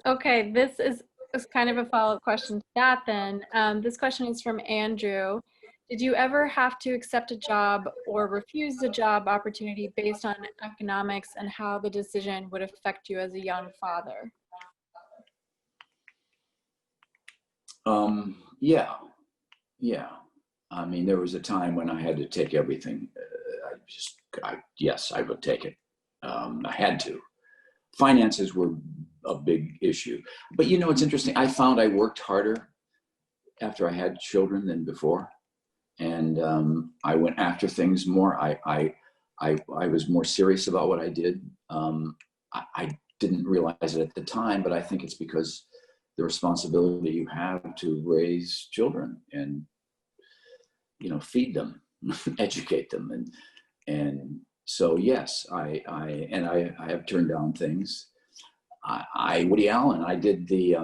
Speaker 4: Okay, this is kind of a follow-up question to that then. This question is from Andrew. Did you ever have to accept a job or refuse a job opportunity based on economics, and how the decision would affect you as a young father?
Speaker 2: Yeah. I mean, there was a time when I had to take everything. Yes, I would take it. I had to. Finances were a big issue. But it's interesting. I found I worked harder after I had children than before. And I went after things more. I was more serious about what I did. I didn't realize it at the time, but I think it's because the responsibility you have to raise children and feed them, educate them, and so yes, I have turned down things. Woody Allen, I did the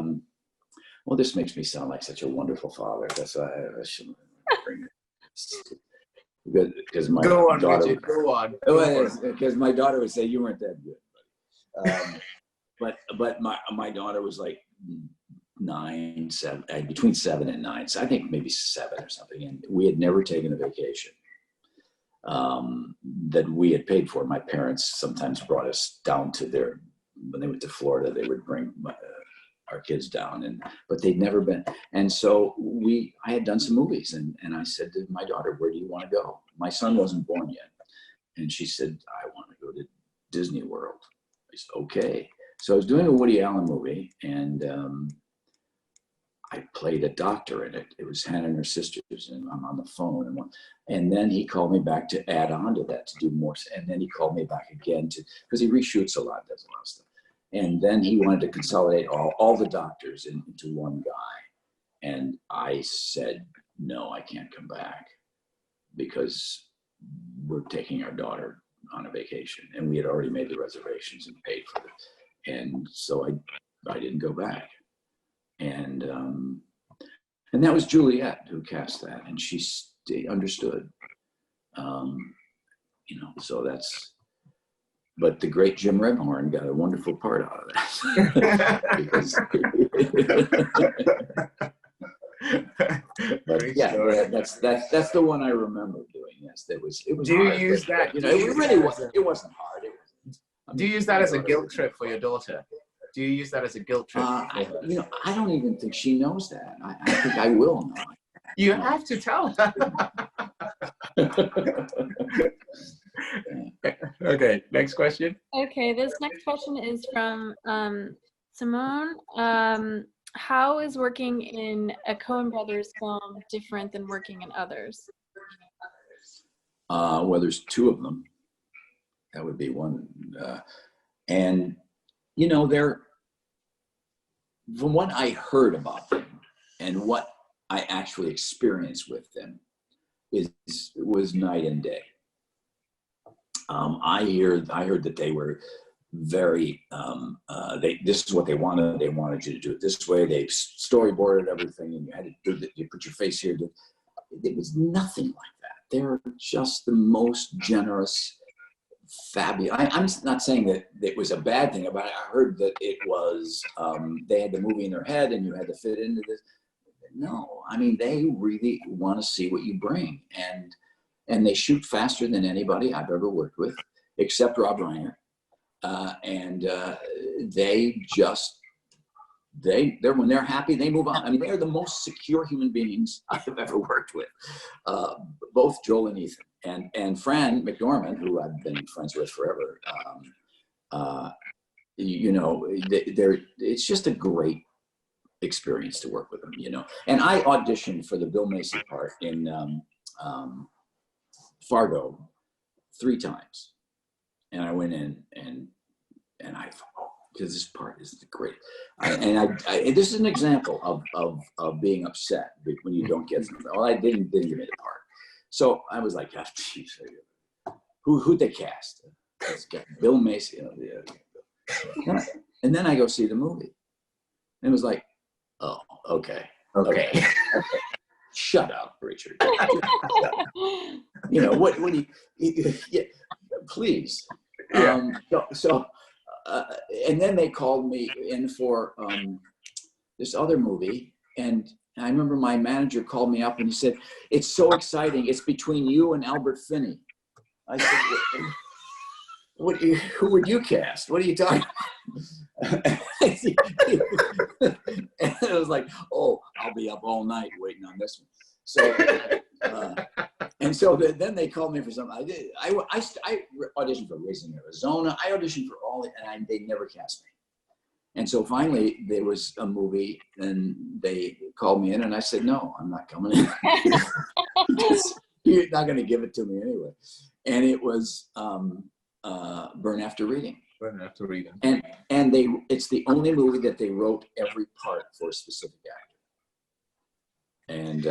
Speaker 2: well, this makes me sound like such a wonderful father. That's I shouldn't bring it because my daughter.
Speaker 3: Richard, go on.
Speaker 2: Because my daughter would say you weren't that good, but my daughter was like 9, 7, between 7 and 9. So I think maybe 7 or something. And we had never taken a vacation that we had paid for. My parents sometimes brought us down to when they went to Florida, they would bring our kids down, but they'd never been. And so I had done some movies, and I said to my daughter, where do you want to go? My son wasn't born yet. And she said, I want to go to Disney World. I said, okay. So I was doing a Woody Allen movie, and I played a doctor in it. It was Hannah and her sisters, and I'm on the phone. And then he called me back to add on to that, to do more. And then he called me back again because he reshoots a lot, does a lot of stuff. And then he wanted to consolidate all the doctors into one guy. And I said, no, I can't come back because we're taking our daughter on a vacation. And we had already made the reservations and paid for it. And so I didn't go back. And that was Juliet who cast that, and she understood, so that's, but the great Jim Rebhorn got a wonderful part out of that. But yeah, that's the one I remember doing. Yes, it was.
Speaker 3: Do you
Speaker 2: hard,
Speaker 3: use that?
Speaker 2: It really wasn't. It wasn't hard.
Speaker 3: Do you use that as a guilt trip for your daughter? Do you use that as a guilt trip?
Speaker 2: I don't even think she knows that. I think I will now.
Speaker 3: You have to tell her. Okay, next question.
Speaker 4: Okay, this next question is from Simone. How is working in a Coen Brothers film different than working in others?
Speaker 2: Well, there's two of them. That would be one. And, they're, from what I heard about them and what I actually experienced with them was night and day. I heard that they were very, this is what they wanted. They wanted you to do it this way. They storyboarded everything, and you had to do it. You put your face here. It was nothing like that. They're just the most generous, fabulous. I'm not saying that it was a bad thing about it. I heard that it was, they had the movie in their head and you had to fit into this. No, I mean, they really want to see what you bring. And they shoot faster than anybody I've ever worked with, except Rob Reiner. They're when they're happy, they move on. I mean, they're the most secure human beings I've ever worked with, both Joel and Ethan. And Fran McDormand, who I've been friends with forever, it's just a great experience to work with them, And I auditioned for the Bill Macy part in Fargo 3 times. And I went in and I thought, because this part is great. This is an example of being upset when you don't get something. Well, I didn't give me the part. So I was like, gosh, geez, who'd they cast? Bill Macy. And then I go see the movie. And it was like, oh, okay. Shut up, Richard. What do you, please. And then they called me in for this other movie, and I remember my manager called me up and he said, "It's so exciting. It's between you and Albert Finney." I said, who would you cast? What are you talking about? And I was like, oh, I'll be up all night waiting on this one. So, then they called me for something. I auditioned for Raising Arizona. I auditioned for all, and they never cast me. And so finally, there was a movie, and they called me in, and I said, no, I'm not coming in. You're not going to give it to me anyway. And it was Burn After Reading.
Speaker 3: Burn After Reading.
Speaker 2: And it's the only movie that they wrote every part for a specific actor. And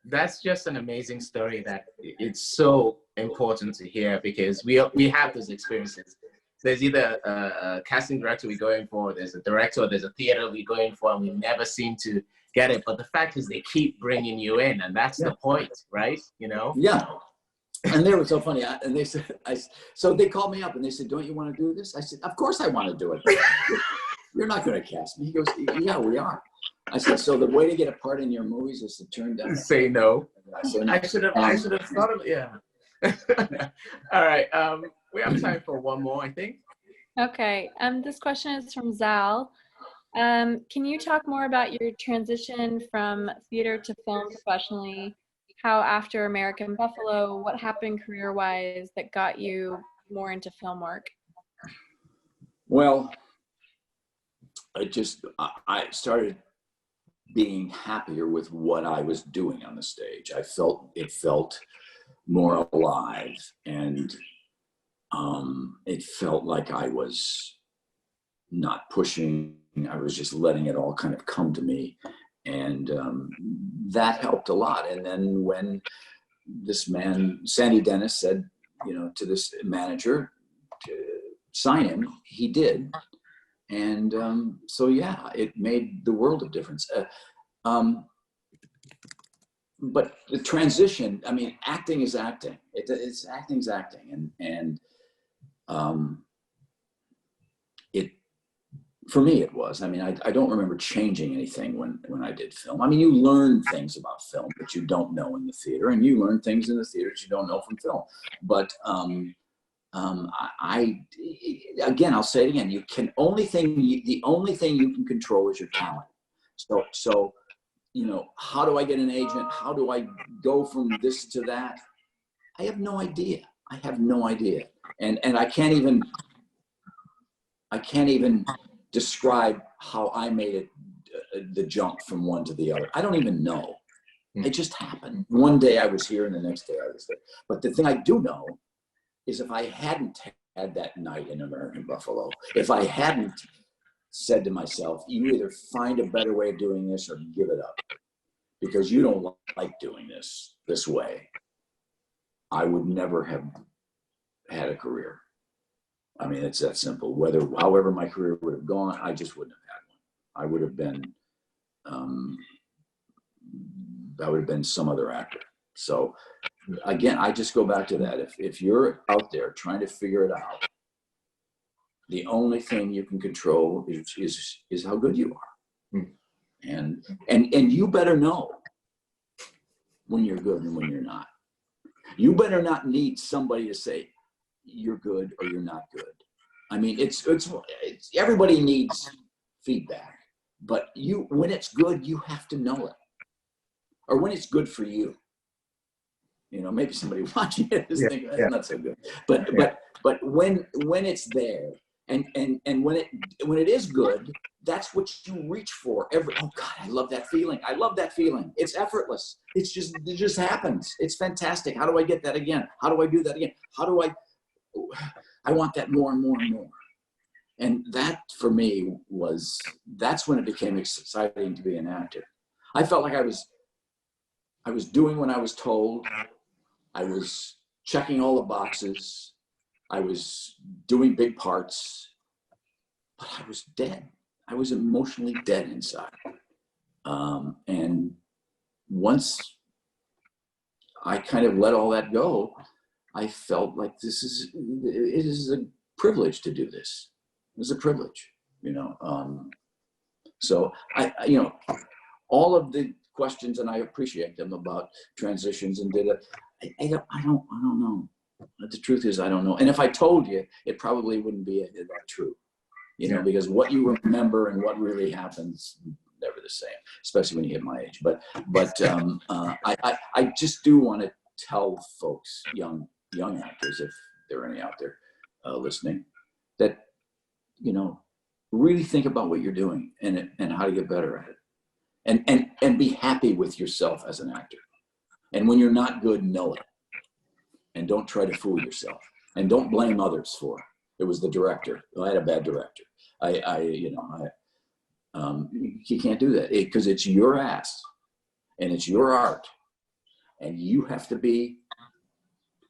Speaker 3: that's just an amazing story that it's so important to hear, because we have those experiences. There's either a casting director we're going for, there's a director, there's a theater we're going for, and we never seem to get it. But the fact is, they keep bringing you in, and that's the point, right?
Speaker 2: Yeah. And they were so funny. And they said, so they called me up and they said, don't you want to do this? I said, of course I want to do it. You're not going to cast me. He goes, yeah, we are. I said, so the way to get a part in your movies is to turn down.
Speaker 3: Say no.
Speaker 2: I said, no.
Speaker 3: I should have thought of it. Yeah. All right. We have time for one more, I think.
Speaker 4: Okay. This question is from Zal. Can you talk more about your transition from theater to film professionally? How after American Buffalo, what happened career-wise that got you more into film work?
Speaker 2: Well, I started being happier with what I was doing on the stage. It felt more alive, and it felt like I was not pushing. I was just letting it all kind of come to me, and that helped a lot. And then when this man, Sandy Dennis, said, to this manager to sign him, he did. And so, yeah, it made the world of difference. But the transition, I mean, acting is acting. It's acting's acting. And it, for me, it was. I mean, I don't remember changing anything when I did film. I mean, you learn things about film that you don't know in the theater, and you learn things in the theater that you don't know from film. But again, I'll say it again. The only thing you can control is your talent. So, how do I get an agent? How do I go from this to that? I have no idea. And I can't even describe how I made it, the jump from one to the other. I don't even know. It just happened. One day I was here and the next day I was there. But the thing I do know is if I hadn't had that night in American Buffalo, if I hadn't said to myself, you either find a better way of doing this or give it up because you don't like doing this way, I would never have had a career. I mean, it's that simple. However my career would have gone, I just wouldn't have had one. I would have been some other actor. So again, I just go back to that. If you're out there trying to figure it out, the only thing you can control is how good you are. And you better know when you're good and when you're not. You better not need somebody to say you're good or you're not good. I mean, it's everybody needs feedback, but when it's good, you have to know it. Or when it's good for you. Maybe somebody watching it is thinking that's not so good. But when it's there and when it is good, that's what you reach for. Oh God, I love that feeling. It's effortless. It just happens. It's fantastic. How do I get that again? How do I do that again? I want that more and more and more. And that for me that's when it became exciting to be an actor. I felt like I was doing what I was told. I was checking all the boxes. I was doing big parts, but I was dead. I was emotionally dead inside. And once I kind of let all that go, I felt like it is a privilege to do this. It's a privilege, So all of the questions, and I appreciate them about transitions and I don't know. The truth is, I don't know. And if I told you, it probably wouldn't be that true, because what you remember and what really happens never the same, especially when you hit my age. But I just do want to tell folks, young actors, if there are any out there listening, that really think about what you're doing and how to get better at it, and be happy with yourself as an actor. And when you're not good, know it, and don't try to fool yourself, and don't blame others for it. It was the director. I had a bad director. You can't do that because it's your ass and it's your art, and you have to be.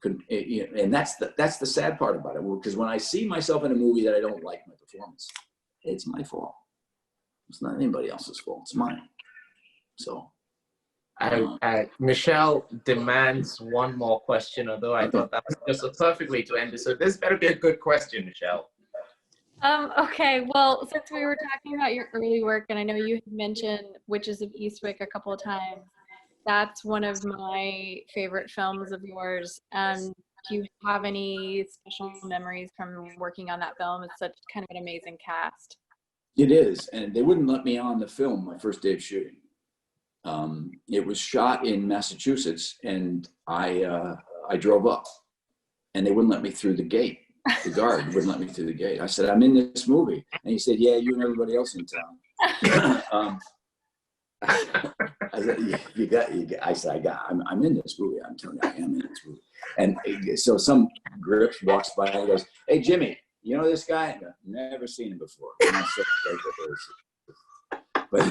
Speaker 2: And that's the sad part about it. Because when I see myself in a movie that I don't like my performance, it's my fault. It's not anybody else's fault. It's mine. So.
Speaker 3: Michelle demands one more question, although I thought that was just a perfect way to end it. So this better be a good question, Michelle.
Speaker 4: Okay, well, since we were talking about your early work, and I know you had mentioned Witches of Eastwick a couple of times, that's one of my favorite films of yours. Do you have any special memories from working on that film? It's such kind of an amazing cast.
Speaker 2: It is, and they wouldn't let me on the film my first day of shooting. It was shot in Massachusetts, and I drove up, and they wouldn't let me through the gate. The guard wouldn't let me through the gate. I said, "I'm in this movie," and he said, "Yeah, you and everybody else in town." I said, "You got." I said, I'm in this movie. I'm telling you, I am in this movie." And so some grip walks by and goes, "Hey, Jimmy, you know this guy?" I go, "Never seen him before." But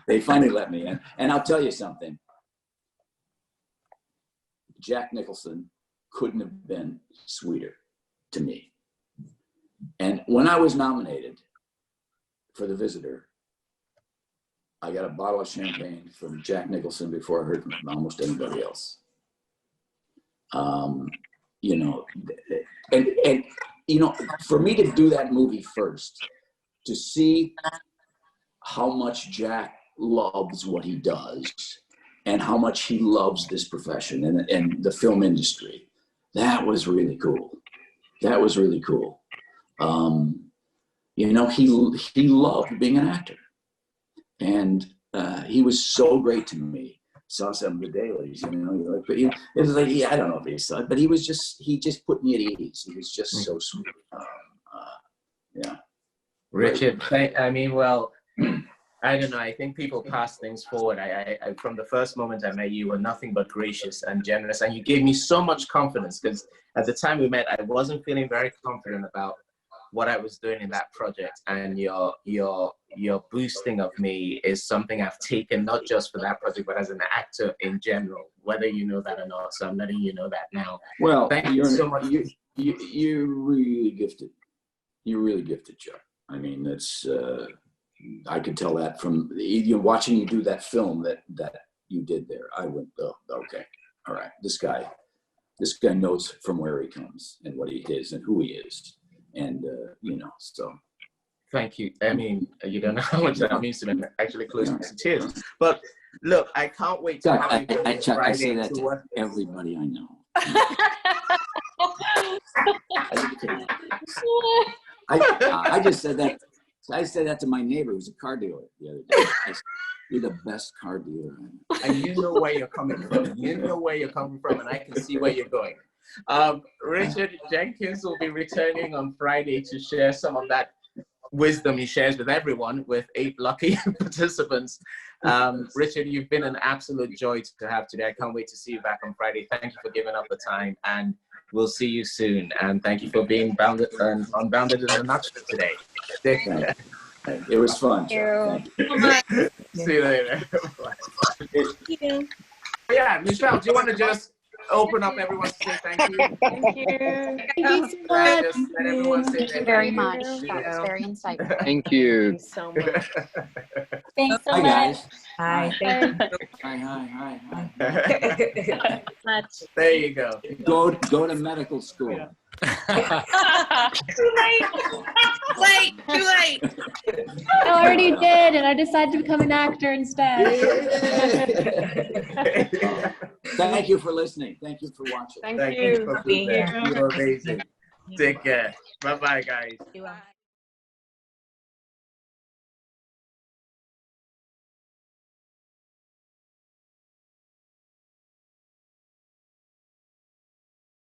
Speaker 2: they finally let me in. And I'll tell you something. Jack Nicholson couldn't have been sweeter to me. And when I was nominated for The Visitor, I got a bottle of champagne from Jack Nicholson before I heard from almost anybody else. You know, and you know, for me to do that movie first, to see how much Jack loves what he does and how much he loves this profession and the film industry, that was really cool. That was really cool. You know, he loved being an actor, and he was so great to me. Saw some of the dailies, you know, but it was like, yeah, I don't know if he saw it, but he just put me at ease. He was just so sweet. Yeah.
Speaker 3: Richard, I mean, well, I don't know. I think people pass things forward. I from the first moment I met you, were nothing but gracious and generous, and you gave me so much confidence, because at the time we met, I wasn't feeling very confident about what I was doing in that project, and your boosting of me is something I've taken not just for that project, but as an actor in general, whether you know that or not. So I'm letting you know that now.
Speaker 2: Well,
Speaker 3: thank you so much.
Speaker 2: You're really gifted. You're really gifted, Joe. I mean, that's I could tell that from watching you do that film that you did there. I went, oh, okay, all right. This guy knows from where he comes and what he is and who he is, and you know. So,
Speaker 3: thank you. I mean, you don't know how much that means to me. I'm actually close to tears. But look, I can't wait to have you go
Speaker 2: Chuck, I say that to everybody I know. I just said that. I said that to my neighbor, who's a car dealer, the other day. I said, "You're the best car dealer I know."
Speaker 3: And you know where you're coming from. You know where you're coming from, and I can see where you're going. Richard Jenkins will be returning on Friday to share some of that wisdom he shares with everyone, with 8 lucky participants. Richard, you've been an absolute joy to have today. I can't wait to see you back on Friday. Thank you for giving up the time, and we'll see you soon. And thank you for being unbounded in a nutshell today.
Speaker 2: It was fun.
Speaker 4: Thank you.
Speaker 3: See you later.
Speaker 4: Thank you.
Speaker 3: Yeah, Michelle, do you want to just open up everyone to say thank you?
Speaker 4: Thank you. Thank you so much.
Speaker 3: Just let everyone say
Speaker 5: Thank you very much. That was very insightful.
Speaker 6: Thank you.
Speaker 5: Thank you so much.
Speaker 4: Thanks so
Speaker 2: Hi,
Speaker 4: much.
Speaker 2: guys.
Speaker 5: Hi.
Speaker 2: Hi.
Speaker 4: Much.
Speaker 3: There you go.
Speaker 2: Go to medical school.
Speaker 7: Too late. Too late.
Speaker 4: I already did, and I decided to become an actor instead.
Speaker 2: Thank you for listening. Thank you for watching.
Speaker 7: Thank you
Speaker 3: for
Speaker 7: being
Speaker 3: being
Speaker 7: here.
Speaker 3: here. You're amazing. Take care. Bye-bye, guys.